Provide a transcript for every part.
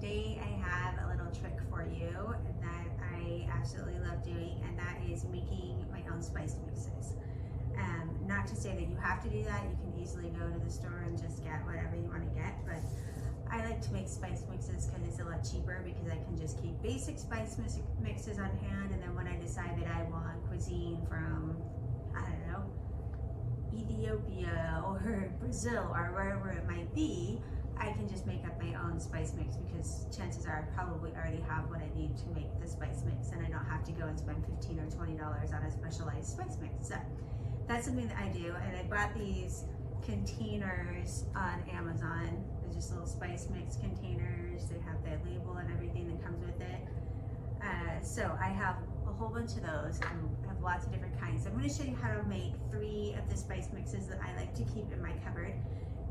today I have a little trick for you that I absolutely love doing, and that is making my own spice mixes. Not to say that you have to do that. You can easily go to the store and just get whatever you want to get, but I like to make spice mixes because it's a lot cheaper, because I can just keep basic spice mixes on hand, and then when I decide that I want cuisine from, I don't know, Ethiopia or Brazil or wherever it might be, I can just make up my own spice mix, because chances are I probably already have what I need to make the spice mix, and I don't have to go and spend $15 or $20 on a specialized spice mix. So that's something that I do, and I bought these containers on Amazon. They're just little spice mix containers. They have the label and everything that comes with it. So I have a whole bunch of those, and I have lots of different kinds. I'm going to show you how to make 3 of the spice mixes that I like to keep in my cupboard.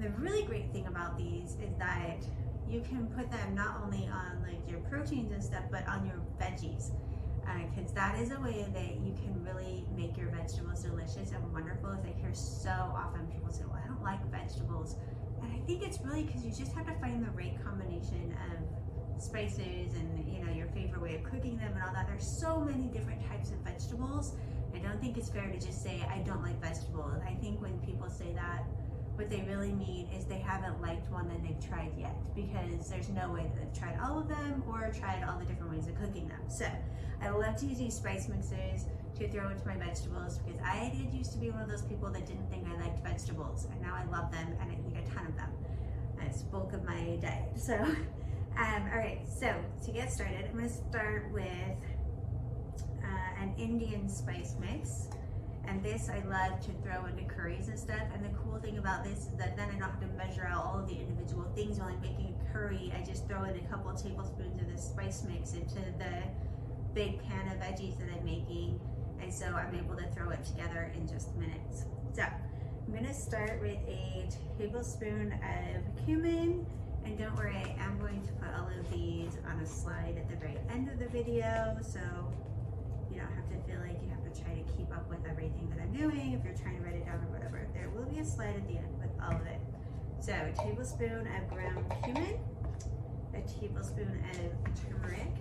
The really great thing about these is that you can put them not only on like your proteins and stuff, but on your veggies, because that is a way that you can really make your vegetables delicious and wonderful. As I hear so often people say, well, I don't like vegetables, and I think it's really because you just have to find the right combination of spices and, you know, your favorite way of cooking them and all that. There's so many different types of vegetables. I don't think it's fair to just say I don't like vegetables. I think when people say that, what they really mean is they haven't liked one that they've tried yet, because there's no way that they've tried all of them or tried all the different ways of cooking them. So I love to use these spice mixers to throw into my vegetables, because I did used to be one of those people that didn't think I liked vegetables, and now I love them and I eat a ton of them. That's the bulk of my diet. So all right, so to get started, I'm going to start with an Indian spice mix. And this I love to throw into curries and stuff. And the cool thing about this is that then I don't have to measure out all of the individual things while I'm making a curry. I just throw in a couple of tablespoons of this spice mix into the big pan of veggies that I'm making. And so I'm able to throw it together in just minutes. So I'm gonna start with a tablespoon of cumin. And don't worry, I am going to put all of these on a slide at the very end of the video, so you don't have to feel like you have to try to keep up with everything that I'm doing if you're trying to write it down or whatever. There will be a slide at the end with all of it. So a tablespoon of ground cumin, a tablespoon of turmeric.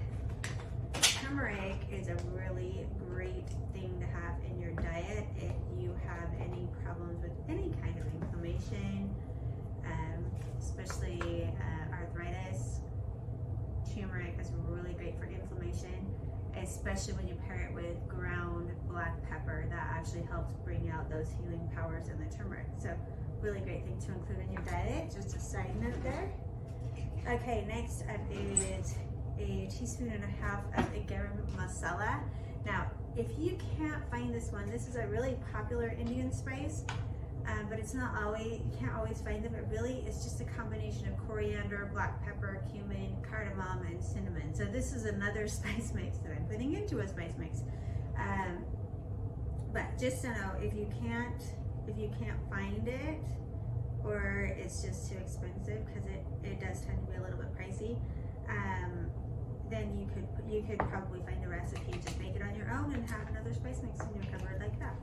Turmeric is a really great thing to have in your diet if you have any problems with any kind of inflammation, especially arthritis. Turmeric is really great for inflammation, especially when you pair it with ground black pepper. That actually helps bring out those healing powers in the turmeric. So really great thing to include in your diet. Just a side note there. Okay, next up is a teaspoon and a half of garam masala. Now, if you can't find this one, this is a really popular Indian spice, but it's not always, you can't always find them. It really is just a combination of coriander, black pepper, cumin, cardamom, and cinnamon. So this is another spice mix that I'm putting into a spice mix. But just to know, if you can't find it, or it's just too expensive, because it does tend to be a little bit pricey, then you could probably find a recipe, just make it on your own and have another spice mix in your cupboard like that.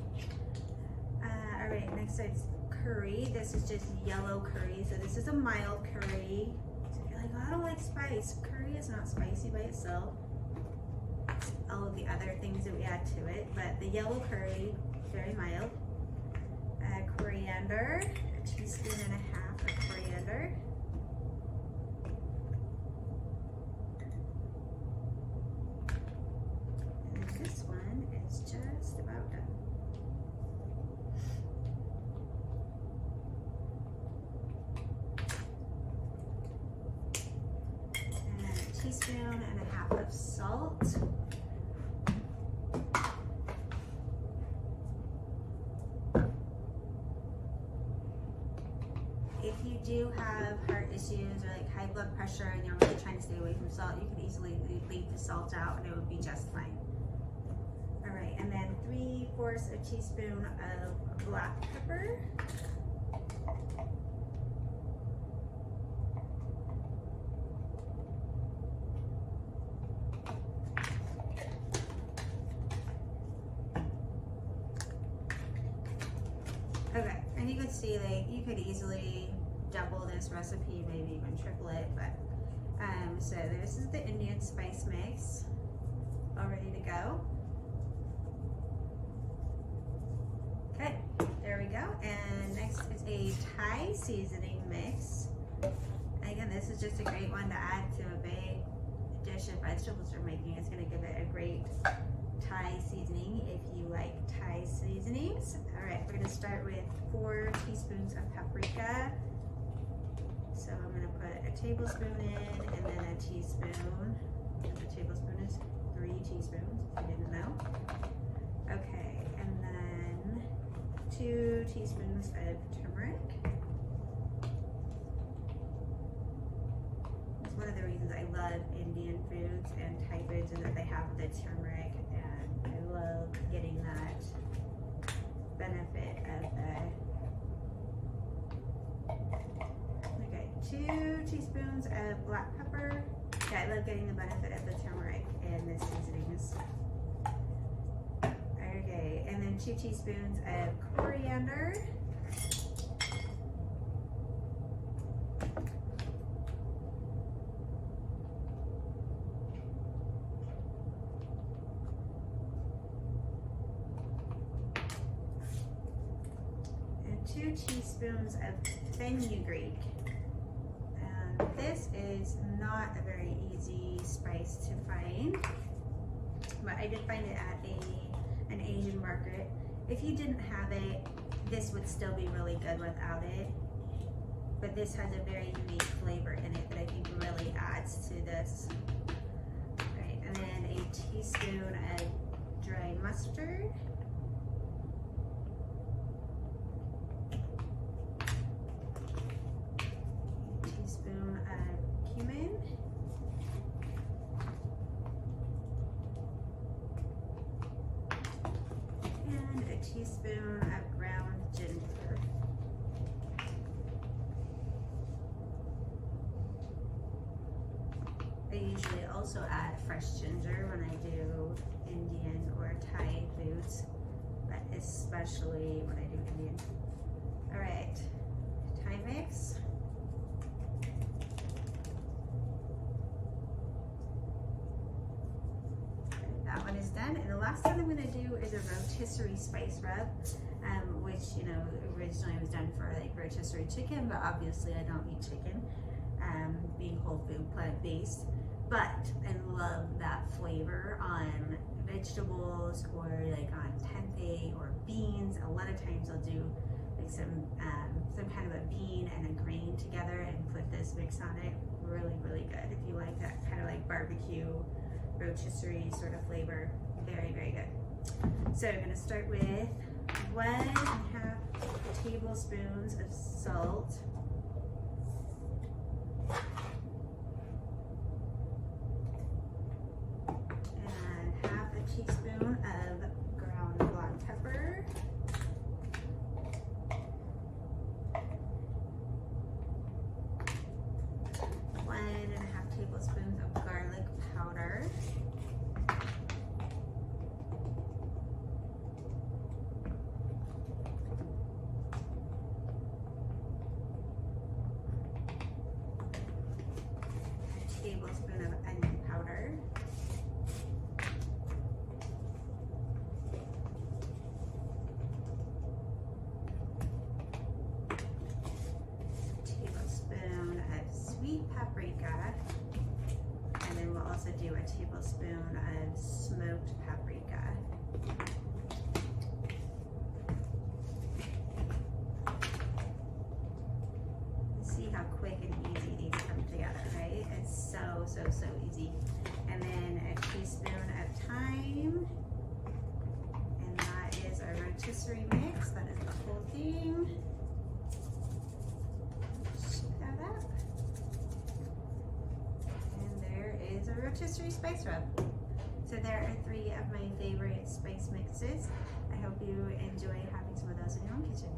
All right, next is curry. This is just yellow curry, so this is a mild curry. So if you're like, oh, I don't like spice, curry is not spicy by itself. It's all of the other things that we add to it, but the yellow curry, very mild. Coriander, a teaspoon and a half of coriander. And this one is just about done. Teaspoon and a half of salt. If you do have heart issues or like high blood pressure and you're really trying to stay away from salt, you could easily leave the salt out and it would be just fine. All right, and then 3/4 a teaspoon of black pepper. Okay, and you could see like you could easily double this recipe, maybe even triple it, but So this is the Indian spice mix, all ready to go. Okay, there we go. And next is a Thai seasoning mix. Again, this is just a great one to add to a big dish of vegetables you're making. It's going to give it a great Thai seasoning if you like Thai seasonings. All right, we're going to start with 4 teaspoons of paprika. So I'm going to put a tablespoon in and then a teaspoon. A tablespoon is 3 teaspoons, if you didn't know. Okay, and then 2 teaspoons of turmeric. It's one of the reasons I love Indian foods and Thai foods is that they have the turmeric, and I love getting that benefit of the. Okay, 2 teaspoons of black pepper. Yeah, I love getting the benefit of the turmeric in the seasonings. Okay, and then 2 teaspoons of coriander. And 2 teaspoons of fenugreek. This is not a very easy spice to find, but I did find it at an Asian market. If you didn't have it, this would still be really good without it, but this has a very unique flavor in it that I think really adds to this. Right, and then a teaspoon of dry mustard. Cumin, and a teaspoon of ground ginger. I usually also add fresh ginger when I do Indian or Thai foods, but especially when I do Indian. All right, Thai mix. That one is done, and the last one I'm going to do is a rotisserie spice rub, which, you know, originally was done for like rotisserie chicken, but obviously I don't eat chicken, being whole food, plant-based, but I love that flavor on vegetables or like on tempeh or beans. A lot of times I'll do like some kind of a bean and a grain together and put this mix on it. Really, really good. If you like that kind of like barbecue rotisserie sort of flavor, very, very good. So I'm going to start with 1.5 tablespoons of salt, and 1/2 teaspoon of ground black pepper, one and a half tablespoons of garlic powder, a tablespoon of onion powder, a tablespoon of sweet paprika, and then we'll also do a tablespoon of smoked paprika. See how quick and easy these come together, right? It's so easy. And then a teaspoon of thyme, and that is our rotisserie mix. That is the whole thing. Shake that up. And there is a rotisserie spice rub. So there are 3 of my favorite spice mixes. I hope you enjoy having some of those in your own kitchen.